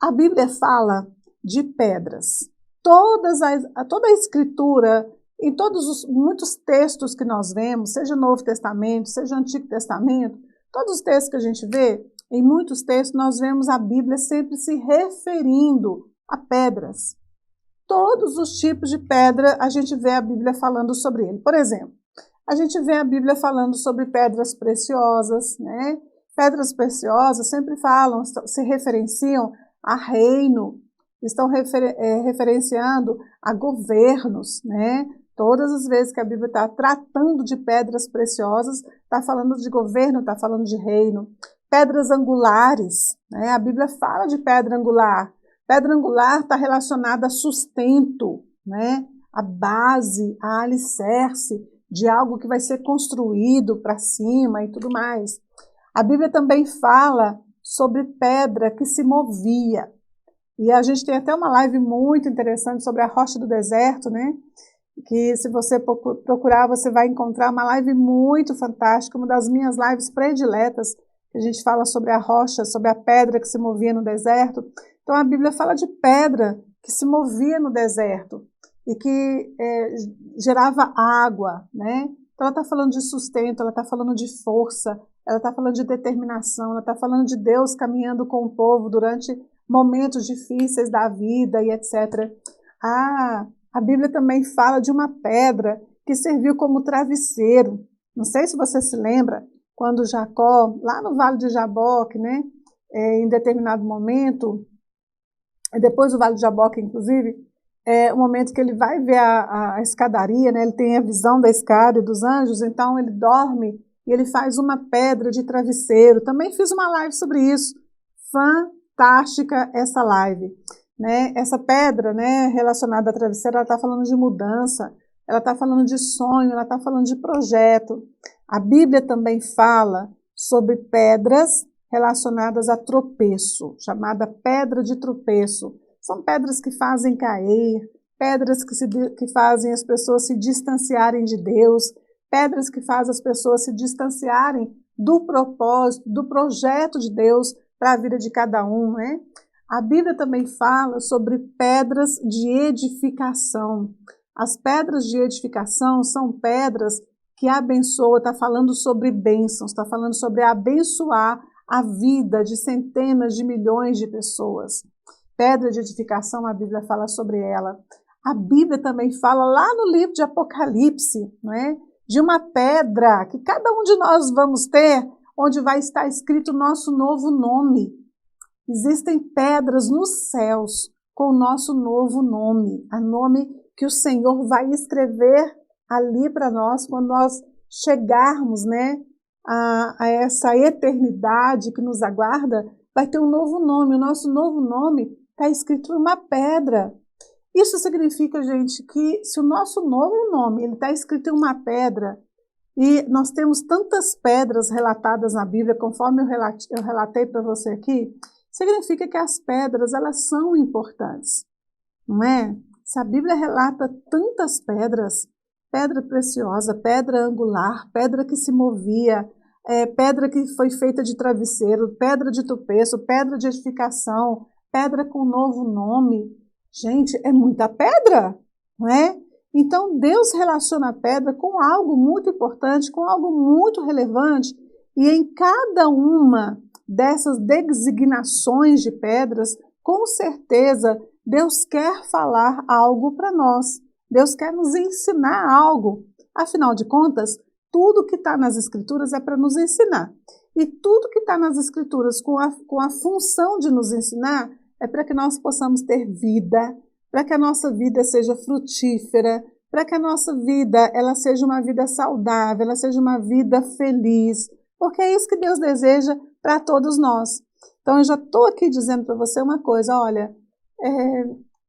A Bíblia fala de pedras. Toda a Escritura, em muitos textos que nós vemos, seja Novo Testamento, seja Antigo Testamento, todos os textos que a gente vê, em muitos textos nós vemos a Bíblia sempre se referindo a pedras. Todos os tipos de pedra a gente vê a Bíblia falando sobre ele. Por exemplo, a gente vê a Bíblia falando sobre pedras preciosas, né? Pedras preciosas sempre falam, se referenciam a reino, estão referenciando a governos, né? Todas as vezes que a Bíblia está tratando de pedras preciosas, está falando de governo, está falando de reino. Pedras angulares, né? A Bíblia fala de pedra angular. Pedra angular está relacionada a sustento, né? A base, a alicerce de algo que vai ser construído para cima e tudo mais. A Bíblia também fala sobre pedra que se movia. E a gente tem até uma live muito interessante sobre a rocha do deserto, né? Que se você procurar, você vai encontrar uma live muito fantástica, uma das minhas lives prediletas, que a gente fala sobre a rocha, sobre a pedra que se movia no deserto. Então a Bíblia fala de pedra que se movia no deserto e que gerava água, né? Então ela está falando de sustento, ela está falando de força, ela está falando de determinação, ela está falando de Deus caminhando com o povo durante momentos difíceis da vida e etc. A Bíblia também fala de uma pedra que serviu como travesseiro. Não sei se você se lembra, quando Jacó, lá no Vale de Jaboque, né, em determinado momento, depois do Vale de Jaboque, inclusive, o momento que ele vai ver a escadaria, né, ele tem a visão da escada e dos anjos, então ele dorme e ele faz uma pedra de travesseiro. Também fiz uma live sobre isso. Fantástica essa live. Né? Essa pedra, né, relacionada à travesseira, ela está falando de mudança, ela está falando de sonho, ela está falando de projeto. A Bíblia também fala sobre pedras relacionadas a tropeço, chamada pedra de tropeço. São pedras que fazem cair, pedras que fazem as pessoas se distanciarem de Deus, pedras que fazem as pessoas se distanciarem do propósito, do projeto de Deus para a vida de cada um, né? A Bíblia também fala sobre pedras de edificação. As pedras de edificação são pedras que abençoam, está falando sobre bênçãos, está falando sobre abençoar a vida de centenas de milhões de pessoas. Pedra de edificação, a Bíblia fala sobre ela. A Bíblia também fala lá no livro de Apocalipse, né, de uma pedra que cada um de nós vamos ter, onde vai estar escrito o nosso novo nome. Existem pedras nos céus com o nosso novo nome, a nome que o Senhor vai escrever ali para nós quando nós chegarmos, né, a essa eternidade que nos aguarda, vai ter um novo nome. O nosso novo nome está escrito em uma pedra. Isso significa, gente, que se o nosso novo nome está escrito em uma pedra, e nós temos tantas pedras relatadas na Bíblia, conforme eu relatei para você aqui, significa que as pedras, elas são importantes, não é? Se a Bíblia relata tantas pedras, pedra preciosa, pedra angular, pedra que se movia, pedra que foi feita de travesseiro, pedra de tropeço, pedra de edificação, pedra com novo nome. Gente, é muita pedra, não é? Então, Deus relaciona a pedra com algo muito importante, com algo muito relevante, e em cada uma dessas designações de pedras, com certeza, Deus quer falar algo para nós. Deus quer nos ensinar algo. Afinal de contas, tudo que está nas Escrituras é para nos ensinar. E tudo que está nas Escrituras com a função de nos ensinar é para que nós possamos ter vida, para que a nossa vida seja frutífera, para que a nossa vida ela seja uma vida saudável, ela seja uma vida feliz, porque é isso que Deus deseja para todos nós. Então, eu já estou aqui dizendo para você uma coisa, olha,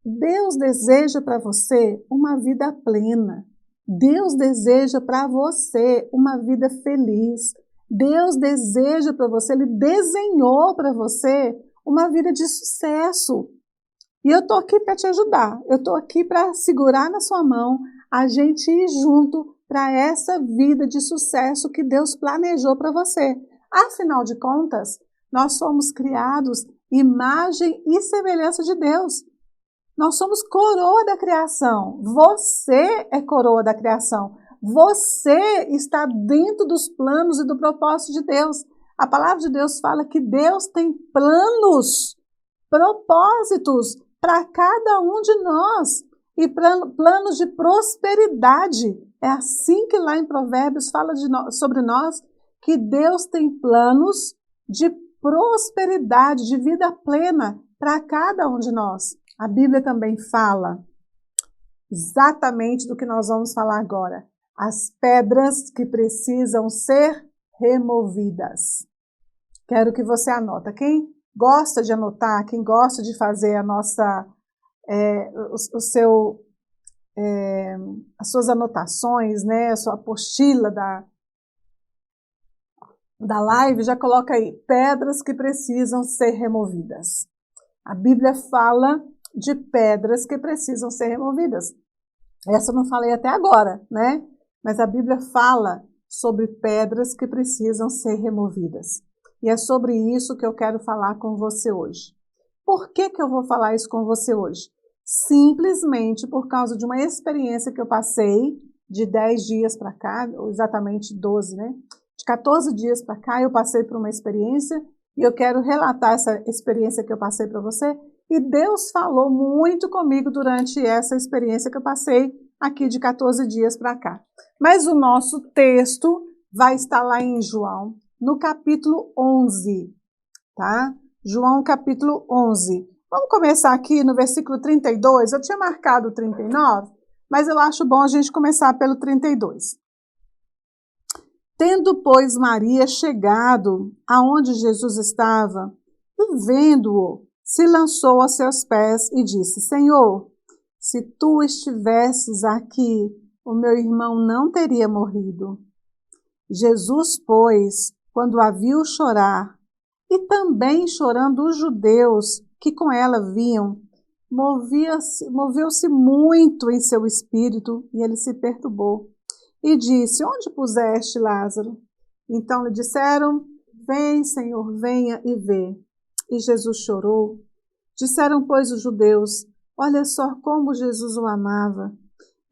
Deus deseja para você uma vida plena. Deus deseja para você uma vida feliz. Deus deseja para você, Ele desenhou para você uma vida de sucesso. E eu estou aqui para te ajudar. Eu estou aqui para segurar na sua mão, a gente ir junto para essa vida de sucesso que Deus planejou para você. Afinal de contas, nós somos criados imagem e semelhança de Deus. Nós somos coroa da criação. Você é coroa da criação. Você está dentro dos planos e do propósito de Deus. A palavra de Deus fala que Deus tem planos, propósitos para cada um de nós. E planos de prosperidade. É assim que lá em Provérbios fala sobre nós, que Deus tem planos de prosperidade, de vida plena para cada um de nós. A Bíblia também fala exatamente do que nós vamos falar agora. As pedras que precisam ser removidas. Quero que você anota. Quem gosta de anotar, quem gosta de fazer as suas anotações, né, a sua apostila da live, já coloca aí, pedras que precisam ser removidas. A Bíblia fala de pedras que precisam ser removidas. Essa eu não falei até agora, né? Mas a Bíblia fala sobre pedras que precisam ser removidas. E é sobre isso que eu quero falar com você hoje. Por que eu vou falar isso com você hoje? Simplesmente por causa de uma experiência que eu passei de 10 dias para cá, ou exatamente 12, né? De 14 dias para cá eu passei por uma experiência e eu quero relatar essa experiência que eu passei para você. E Deus falou muito comigo durante essa experiência que eu passei aqui de 14 dias para cá. Mas o nosso texto vai estar lá em João, no capítulo 11, tá? João, capítulo 11. Vamos começar aqui no versículo 32. Eu tinha marcado o 39, mas eu acho bom a gente começar pelo 32. Tendo, pois, Maria chegado aonde Jesus estava, e vendo-o, se lançou a seus pés e disse: Senhor, se tu estivesses aqui, o meu irmão não teria morrido. Jesus, pois, quando a viu chorar, e também chorando os judeus que com ela vinham, moveu-se muito em seu espírito, e ele se perturbou. E disse: Onde puseste Lázaro? Então lhe disseram: Vem, Senhor, venha e vê. E Jesus chorou. Disseram, pois, os judeus: Olha só como Jesus o amava.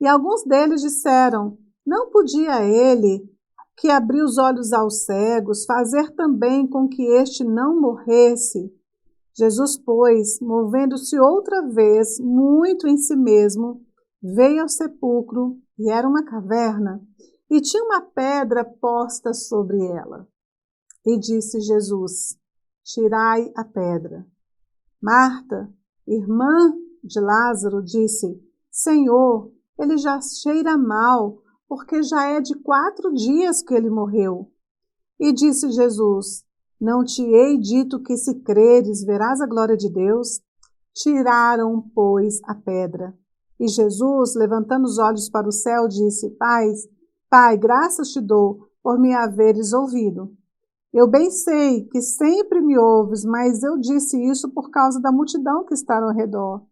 E alguns deles disseram: Não podia ele, que abriu os olhos aos cegos, fazer também com que este não morresse? Jesus, pois, movendo-se outra vez muito em si mesmo, veio ao sepulcro, e era uma caverna, e tinha uma pedra posta sobre ela. E disse Jesus: Tirai a pedra. Marta, irmã de Lázaro, disse: Senhor, ele já cheira mal, porque já é de 4 dias que ele morreu. E disse Jesus: Não te hei dito que, se creres, verás a glória de Deus? Tiraram, pois, a pedra. E Jesus, levantando os olhos para o céu, disse: Pai, graças te dou por me haveres ouvido. Eu bem sei que sempre me ouves, mas eu disse isso por causa da multidão que está ao redor.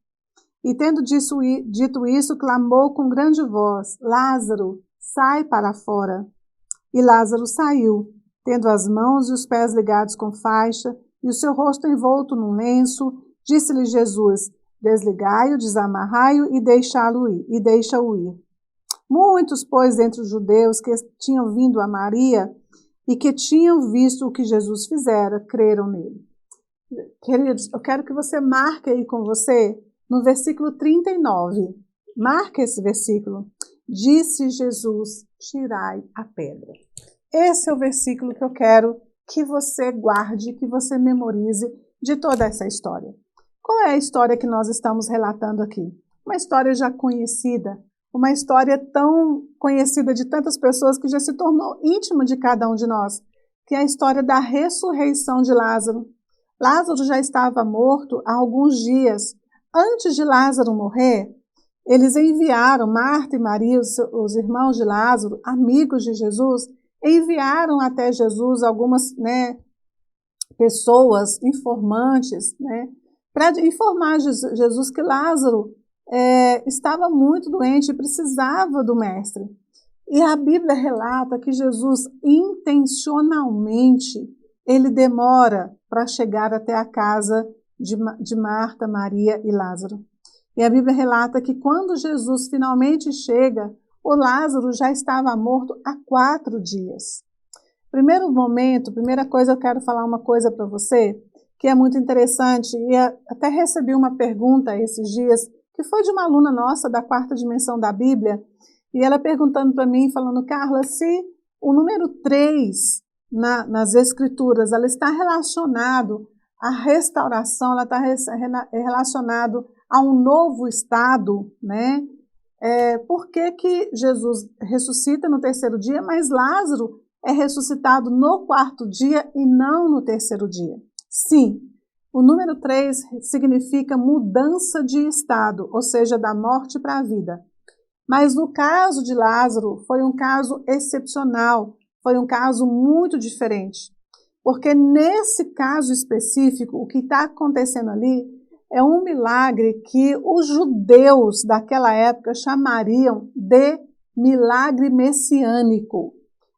E tendo dito isso, clamou com grande voz: Lázaro, sai para fora. E Lázaro saiu, tendo as mãos e os pés ligados com faixa, e o seu rosto envolto num lenço. Disse-lhe Jesus: Desligai-o, desamarrai-o e deixa-o ir. Muitos, pois, dentre os judeus que tinham vindo a Maria e que tinham visto o que Jesus fizera, creram nele. Queridos, eu quero que você marque aí com você no versículo 39. Marque esse versículo. Disse Jesus: Tirai a pedra. Esse é o versículo que eu quero que você guarde, que você memorize de toda essa história. Qual é a história que nós estamos relatando aqui? Uma história já conhecida, uma história tão conhecida de tantas pessoas que já se tornou íntima de cada um de nós, que é a história da ressurreição de Lázaro. Lázaro já estava morto há alguns dias. Antes de Lázaro morrer, eles enviaram, Marta e Maria, os irmãos de Lázaro, amigos de Jesus, enviaram até Jesus algumas pessoas, informantes, para informar Jesus que Lázaro estava muito doente e precisava do mestre. E a Bíblia relata que Jesus intencionalmente ele demora para chegar até a casa de Marta, Maria e Lázaro. E a Bíblia relata que quando Jesus finalmente chega, o Lázaro já estava morto há 4 dias. Primeiro momento, primeira coisa, eu quero falar uma coisa para você, que é muito interessante, e até recebi uma pergunta esses dias, que foi de uma aluna nossa da 4ª dimensão da Bíblia, e ela perguntando para mim, falando, Carla, se o número 3 nas Escrituras, ela está relacionado à restauração, ela está relacionado a um novo estado, né? Por que que Jesus ressuscita no 3º dia, mas Lázaro é ressuscitado no 4º dia e não no 3º dia? Sim, o número 3 significa mudança de estado, ou seja, da morte para a vida. Mas no caso de Lázaro, foi um caso excepcional, foi um caso muito diferente. Porque nesse caso específico, o que está acontecendo ali é um milagre que os judeus daquela época chamariam de milagre messiânico.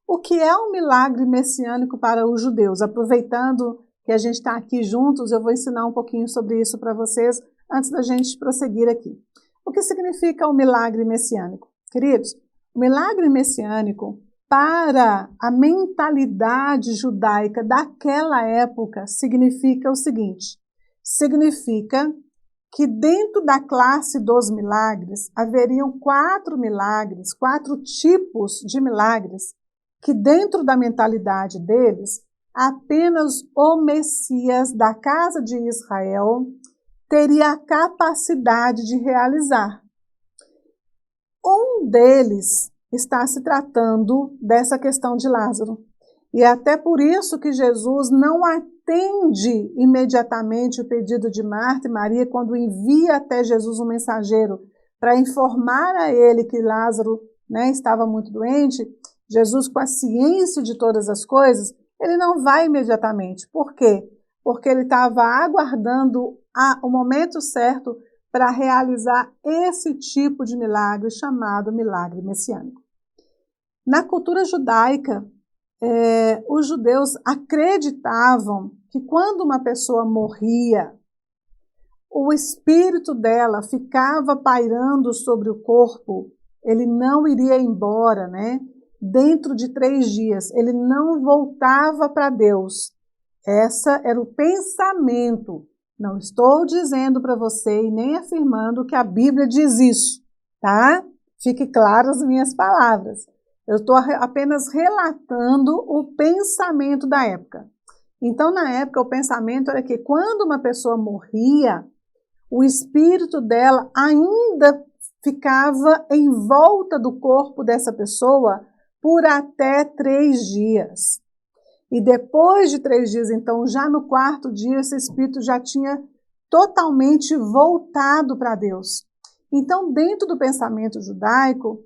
O que é um milagre messiânico para os judeus? Aproveitando que a gente está aqui juntos, eu vou ensinar um pouquinho sobre isso para vocês antes da gente prosseguir aqui. O que significa o milagre messiânico? Queridos, o milagre messiânico, para a mentalidade judaica daquela época, significa o seguinte, significa que dentro da classe dos milagres, haveriam 4 milagres, 4 tipos de milagres, que dentro da mentalidade deles, apenas o Messias da casa de Israel teria a capacidade de realizar. Um deles está se tratando dessa questão de Lázaro. E é até por isso que Jesus não atende imediatamente o pedido de Marta e Maria quando envia até Jesus um mensageiro para informar a ele que Lázaro, né, estava muito doente. Jesus, com a ciência de todas as coisas, ele não vai imediatamente. Por quê? Porque ele estava aguardando o momento certo para realizar esse tipo de milagre chamado milagre messiânico. Na cultura judaica, os judeus acreditavam que quando uma pessoa morria, o espírito dela ficava pairando sobre o corpo, ele não iria embora, né? Dentro de 3 dias, ele não voltava para Deus. Essa era o pensamento. Não estou dizendo para você e nem afirmando que a Bíblia diz isso, tá? Fique claro as minhas palavras. Eu estou apenas relatando o pensamento da época. Então, na época, o pensamento era que quando uma pessoa morria, o espírito dela ainda ficava em volta do corpo dessa pessoa por até 3 dias. E depois de 3 dias, então, já no 4º dia, esse espírito já tinha totalmente voltado para Deus. Então, dentro do pensamento judaico,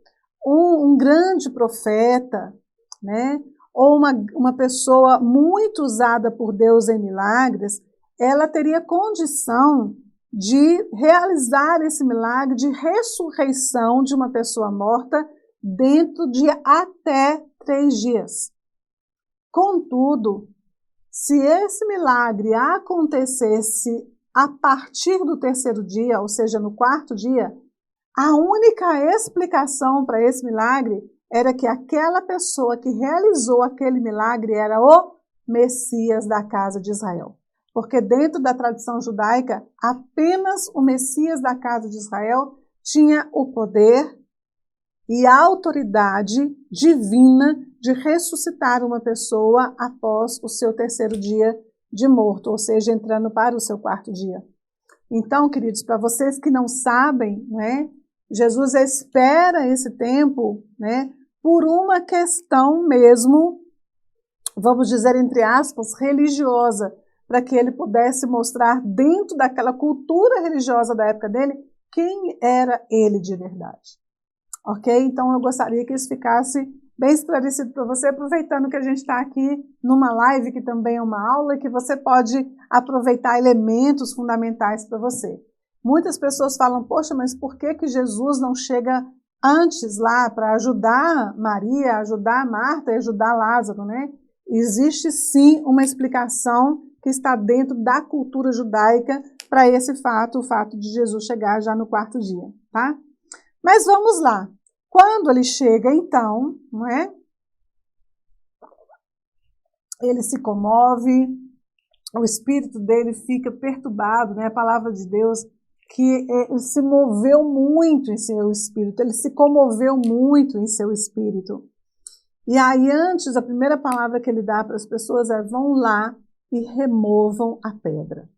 um grande profeta, né, ou uma pessoa muito usada por Deus em milagres, ela teria condição de realizar esse milagre de ressurreição de uma pessoa morta dentro de até 3 dias. Contudo, se esse milagre acontecesse a partir do 3º dia, ou seja, no 4º dia, a única explicação para esse milagre era que aquela pessoa que realizou aquele milagre era o Messias da casa de Israel. Porque dentro da tradição judaica, apenas o Messias da casa de Israel tinha o poder e a autoridade divina de ressuscitar uma pessoa após o seu 3º dia de morto, ou seja, entrando para o seu 4º dia. Então, queridos, para vocês que não sabem, né, Jesus espera esse tempo, né, por uma questão mesmo, vamos dizer, entre aspas, religiosa, para que ele pudesse mostrar dentro daquela cultura religiosa da época dele quem era ele de verdade. Ok? Então eu gostaria que isso ficasse bem esclarecido para você, aproveitando que a gente está aqui numa live, que também é uma aula, e que você pode aproveitar elementos fundamentais para você. Muitas pessoas falam, poxa, mas por que que Jesus não chega antes lá para ajudar Maria, ajudar Marta e ajudar Lázaro, né? Existe sim uma explicação que está dentro da cultura judaica para esse fato, o fato de Jesus chegar já no quarto dia, tá? Mas vamos lá. Quando ele chega, então, não é? Ele se comove, o espírito dele fica perturbado, né? A palavra de Deus que ele se moveu muito em seu espírito, ele se comoveu muito em seu espírito. E aí antes, a primeira palavra que ele dá para as pessoas é: vão lá e removam a pedra.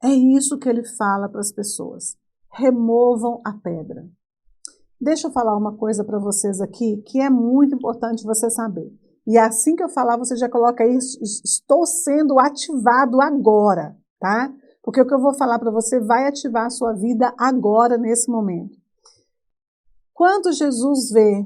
É isso que ele fala para as pessoas. Removam a pedra. Deixa eu falar uma coisa para vocês aqui que é muito importante você saber. E assim que eu falar, você já coloca aí: estou sendo ativado agora, tá? Porque o que eu vou falar para você vai ativar a sua vida agora, nesse momento. Quando Jesus vê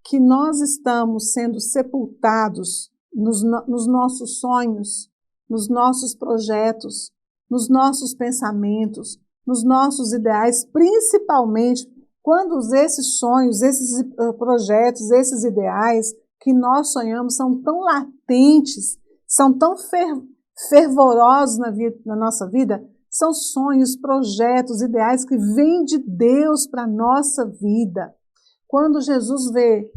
que nós estamos sendo sepultados nos nossos sonhos, nos nossos projetos, nos nossos pensamentos, nos nossos ideais, principalmente quando esses sonhos, esses projetos, esses ideais que nós sonhamos são tão latentes, são tão fervorosos na nossa vida, são sonhos, projetos, ideais que vêm de Deus para a nossa vida. Quando Jesus vê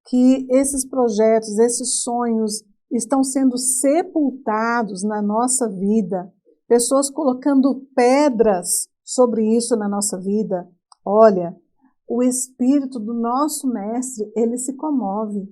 que esses projetos, esses sonhos estão sendo sepultados na nossa vida, pessoas colocando pedras sobre isso na nossa vida, olha, o espírito do nosso mestre, ele se comove.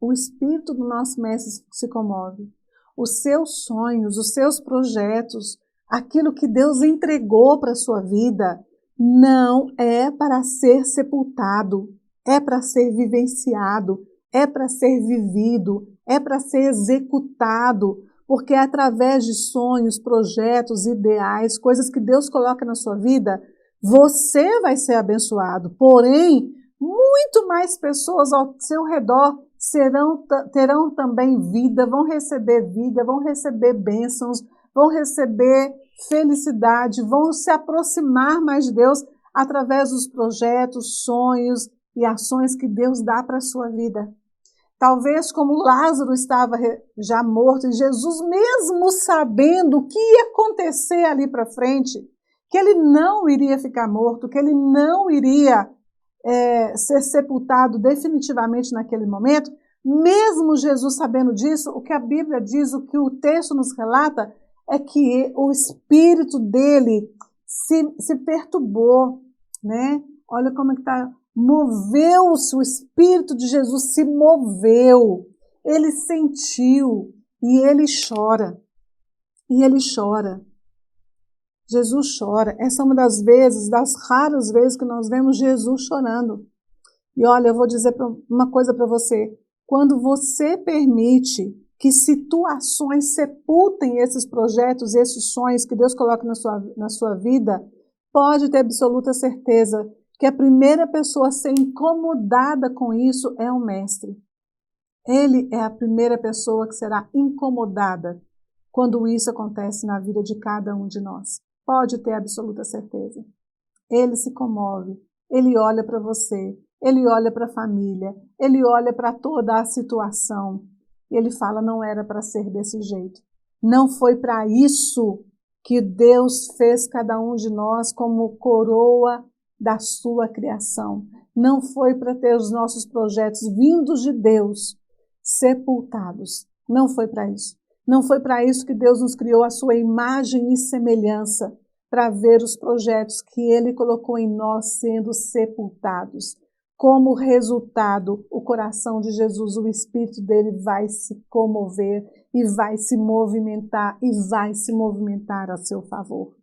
O espírito do nosso mestre se comove. Os seus sonhos, os seus projetos, aquilo que Deus entregou para a sua vida, não é para ser sepultado, é para ser vivenciado, é para ser vivido, é para ser executado, porque é através de sonhos, projetos, ideais, coisas que Deus coloca na sua vida, você vai ser abençoado. Porém, muito mais pessoas ao seu redor terão também vida, vão receber bênçãos, vão receber felicidade, vão se aproximar mais de Deus através dos projetos, sonhos e ações que Deus dá para a sua vida. Talvez como Lázaro estava já morto, e Jesus mesmo sabendo o que ia acontecer ali para frente, que ele não iria ficar morto, que ele não iria ser sepultado definitivamente naquele momento, mesmo Jesus sabendo disso, o que a Bíblia diz, o que o texto nos relata, é que o espírito dele se perturbou, né? Olha como é que está, moveu-se, o espírito de Jesus se moveu, ele sentiu e ele chora, Jesus chora. Essa é uma das raras vezes que nós vemos Jesus chorando. E olha, eu vou dizer uma coisa para você. Quando você permite que situações sepultem esses projetos, esses sonhos que Deus coloca na sua vida, pode ter absoluta certeza que a primeira pessoa a ser incomodada com isso é o Mestre. Ele é a primeira pessoa que será incomodada quando isso acontece na vida de cada um de nós. Pode ter absoluta certeza. Ele se comove, ele olha para você, ele olha para a família, ele olha para toda a situação. E ele fala: não era para ser desse jeito. Não foi para isso que Deus fez cada um de nós como coroa da sua criação. Não foi para ter os nossos projetos vindos de Deus sepultados. Não foi para isso. Não foi para isso que Deus nos criou a sua imagem e semelhança, para ver os projetos que Ele colocou em nós sendo sepultados. Como resultado, o coração de Jesus, o espírito dele vai se comover e vai se movimentar a seu favor.